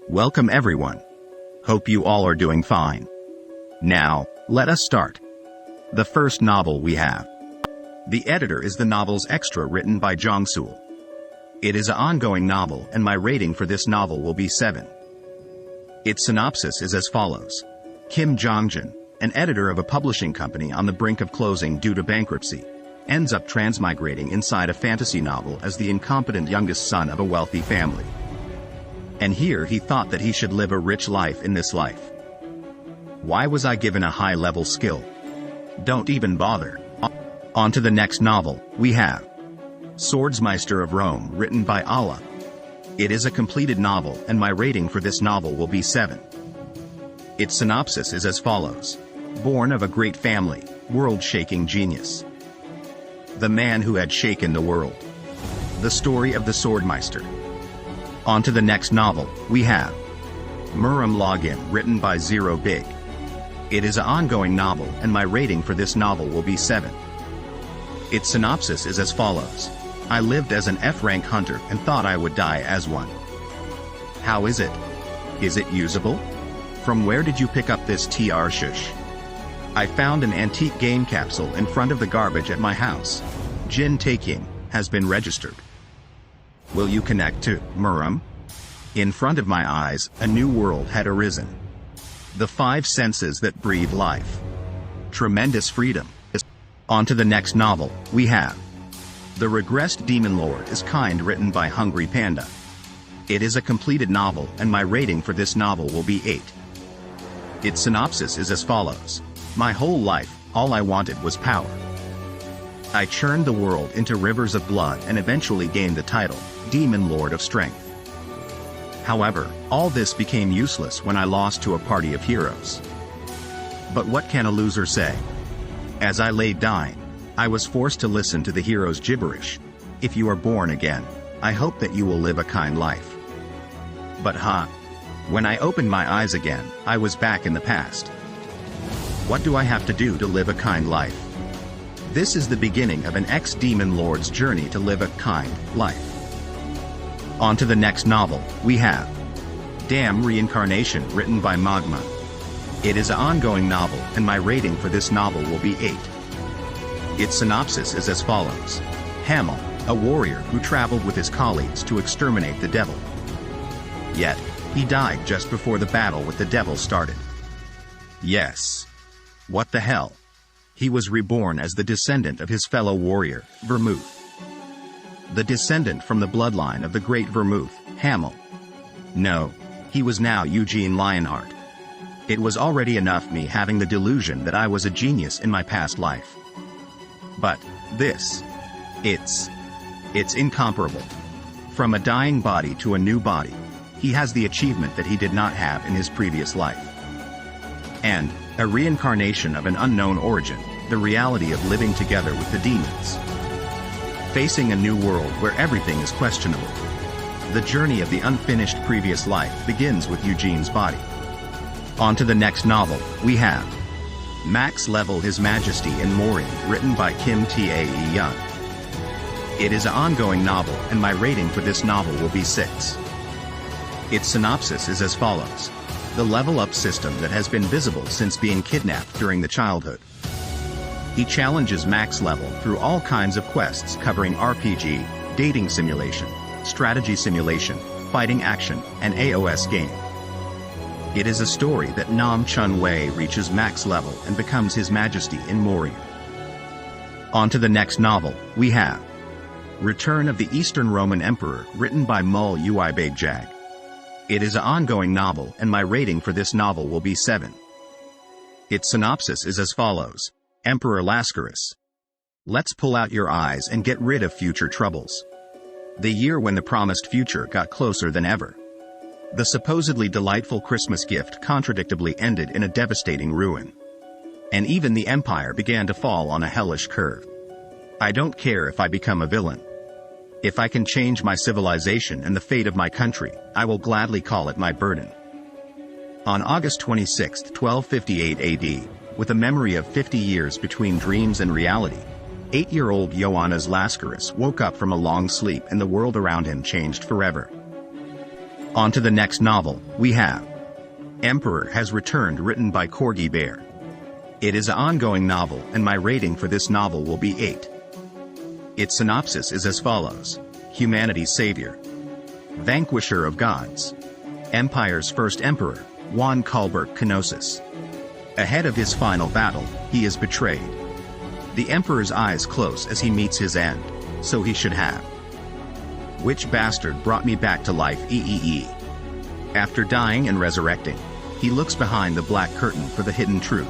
Welcome everyone. Hope you all are doing fine. Now, let us start. The first novel we have. The editor is the novel's extra written by Jongsul. It is an ongoing novel and my rating for this novel will be 7. Its synopsis is as follows. Kim Jongjin, an editor of a publishing company on the brink of closing due to bankruptcy, ends up transmigrating inside a fantasy novel as the incompetent youngest son of a wealthy family. And here he thought that he should live a rich life in this life. Why was I given a high-level skill? Don't even bother. On to the next novel, we have Swordsmeister of Rome, written by Allah. It is a completed novel and my rating for this novel will be 7. Its synopsis is as follows. Born of a great family, world-shaking genius. The man who had shaken the world. The story of the Swordmeister. On to the next novel, we have Murim Login, written by Zero Big. It is an ongoing novel and my rating for this novel will be 7. Its synopsis is as follows. I lived as an F-rank hunter and thought I would die as one. How is it? Is it usable? From where did you pick up this TR shush? I found an antique game capsule in front of the garbage at my house. Jin Taking has been registered. Will you connect to Moorim? In front of my eyes, a new world had arisen. The 5 senses that breathe life. Tremendous freedom. On to the next novel, we have The Regressed Demon Lord is Kind, written by Hungry Panda. It is a completed novel and my rating for this novel will be 8. Its synopsis is as follows. My whole life, all I wanted was power. I churned the world into rivers of blood and eventually gained the title, Demon Lord of Strength. However, all this became useless when I lost to a party of heroes. But what can a loser say? As I lay dying, I was forced to listen to the hero's gibberish. If you are born again, I hope that you will live a kind life. But when I opened my eyes again, I was back in the past. What do I have to do to live a kind life? This is the beginning of an ex-demon lord's journey to live a kind life. On to the next novel, we have Damn Reincarnation, written by Magma. It is an ongoing novel and my rating for this novel will be 8. Its synopsis is as follows. Hamel, a warrior who traveled with his colleagues to exterminate the devil. Yet, he died just before the battle with the devil started. Yes. What the hell? He was reborn as the descendant of his fellow warrior, Vermouth. The descendant from the bloodline of the great Vermouth, Hamel. No, he was now Eugene Lionheart. It was already enough me having the delusion that I was a genius in my past life. But, it's incomparable. From a dying body to a new body, he has the achievement that he did not have in his previous life. And, a reincarnation of an unknown origin, the reality of living together with the demons. Facing a new world where everything is questionable. The journey of the unfinished previous life begins with Eugene's body. On to the next novel, we have Max Level His Majesty in Moorim, written by Kim Tae Young. It is an ongoing novel and my rating for this novel will be 6. Its synopsis is as follows. The level-up system that has been visible since being kidnapped during the childhood. He challenges max level through all kinds of quests covering RPG, dating simulation, strategy simulation, fighting action, and AOS game. It is a story that Nam Chun Wei reaches max level and becomes His Majesty in Moorim. On to the next novel, we have Return of the Eastern Roman Emperor, written by Mul Uibagjag. It is an ongoing novel and my rating for this novel will be 7. Its synopsis is as follows. Emperor Lascaris. Let's pull out your eyes and get rid of future troubles. The year when the promised future got closer than ever. The supposedly delightful Christmas gift contradictably ended in a devastating ruin. And even the empire began to fall on a hellish curve. I don't care if I become a villain. If I can change my civilization and the fate of my country, I will gladly call it my burden. On August 26, 1258 AD, with a memory of 50 years between dreams and reality, 8-year-old Ioannis Lascaris woke up from a long sleep and the world around him changed forever. On to the next novel, we have Emperor Has Returned, written by Corgi Bear. It is an ongoing novel, and my rating for this novel will be 8. Its synopsis is as follows. Humanity's savior, vanquisher of gods, Empire's first emperor, Juan Culbert Kenosis. Ahead of his final battle, he is betrayed. The emperor's eyes close as he meets his end, so he should have. Which bastard brought me back to life? After dying and resurrecting, he looks behind the black curtain for the hidden truth.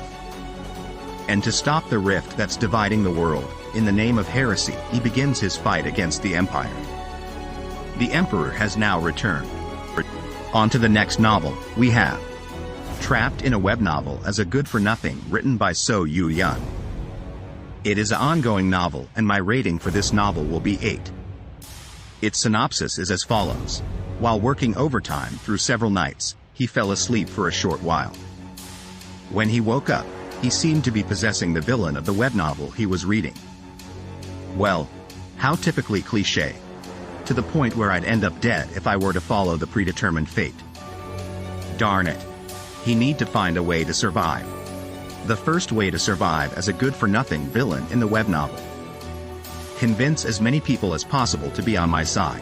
And to stop the rift that's dividing the world, in the name of heresy, he begins his fight against the Empire. The Emperor has now returned. On to the next novel, we have Trapped in a Web Novel as a Good-for-Nothing, written by So Yu Yun. It is an ongoing novel, and my rating for this novel will be 8. Its synopsis is as follows. While working overtime through several nights, he fell asleep for a short while. When he woke up, he seemed to be possessing the villain of the web novel he was reading. Well, how typically cliché. To the point where I'd end up dead if I were to follow the predetermined fate. Darn it. He need to find a way to survive. The first way to survive as a good-for-nothing villain in the web novel. Convince as many people as possible to be on my side.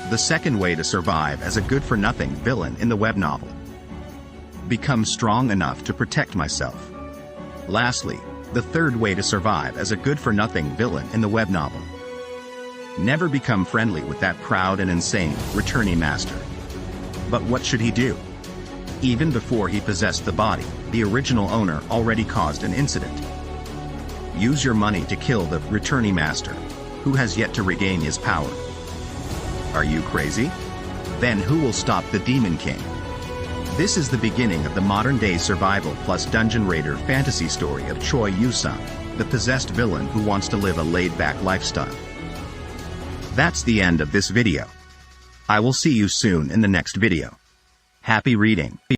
The second way to survive as a good-for-nothing villain in the web novel. Become strong enough to protect myself. Lastly, the third way to survive as a good-for-nothing villain in the web novel. Never become friendly with that proud and insane returning master. But what should he do? Even before he possessed the body, the original owner already caused an incident. Use your money to kill the returning master, who has yet to regain his power. Are you crazy? Then who will stop the Demon King? This is the beginning of the modern-day survival plus dungeon raider fantasy story of Choi Yu-sung, the possessed villain who wants to live a laid-back lifestyle. That's the end of this video. I will see you soon in the next video. Happy reading.